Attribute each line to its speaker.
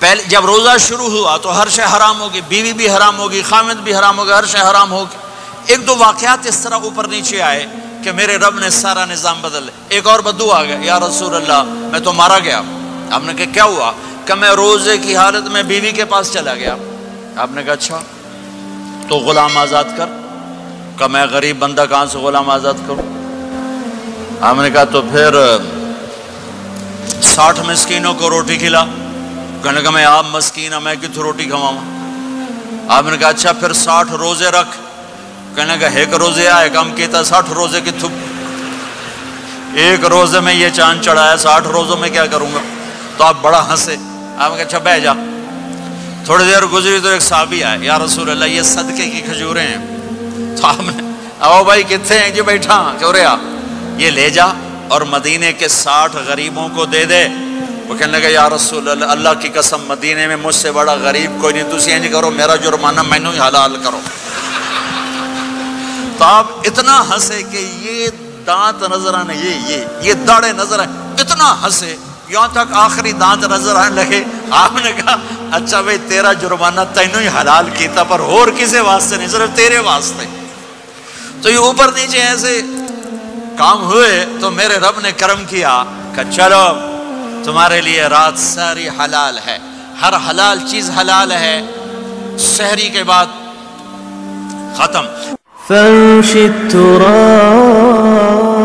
Speaker 1: پہلے جب روزہ شروع ہوا تو ہر شے حرام ہوگی، بیوی بھی حرام ہوگی، خامد بھی حرام ہوگا، ہر شے حرام ہوگی۔ ایک دو واقعات اس طرح اوپر نیچے آئے کہ میرے رب نے سارا نظام بدل۔ ایک اور بدو آ گیا، یا رسول اللہ میں تو مارا گیا۔ آپ نے کہا کیا ہوا؟ کہ میں روزے کی حالت میں بیوی کے پاس چلا گیا۔ آپ نے کہا اچھا تو غلام آزاد کر۔ کہ میں غریب بندہ کہاں سے غلام آزاد کروں؟ آپ نے کہا تو پھر 60 مسکینوں کو روٹی کھلا۔ کہنے لگا میں آپ مسکین ہوں، میں کتوں روٹی کھواؤں؟ آپ نے کہا اچھا پھر 60 روزے رکھ۔ کہنے لگا ایک روزے آئے کم کیتا 60 روزے کتوں؟ ایک روزے میں یہ چاند چڑھایا، 60 روزوں میں کیا کروں گا؟ تو آپ بڑا ہنسے۔ آپ نے کہا اچھا بیٹھ جا۔ تھوڑی دیر گزری تو ایک صحابی آئے، یا رسول اللہ یہ صدقے کی کھجوریں ہیں۔ تو آپ نے او بھائی کتنے ہیں؟ جی بیٹھا چوریا، یہ لے جا اور مدینے کے 60 غریبوں کو دے دے۔ وہ کہنے لگا یا رسول اللہ اللہ کی قسم مدینے میں مجھ سے بڑا غریب کوئی نہیں، تسی انج کرو میرا جرمانہ مینوں ہی حلال کرو۔ تو آپ اتنا ہنسے کہ یہ دانت نظر آنے، یہ داڑے نظر آئے، اتنا ہنسے یہاں تک آخری دانت نظر آنے لگے۔ آپ نے کہا اچھا بھائی تیرا جرمانہ تینوں ہی حلال کیتا، پر اور کسی واسطے نہیں، صرف تیرے واسطے۔ تو یہ اوپر نیچے ایسے کام ہوئے تو میرے رب نے کرم کیا کہ چلو تمہارے لیے رات ساری حلال ہے، ہر حلال چیز حلال ہے، سحری کے بعد ختم۔
Speaker 2: فامشي التراب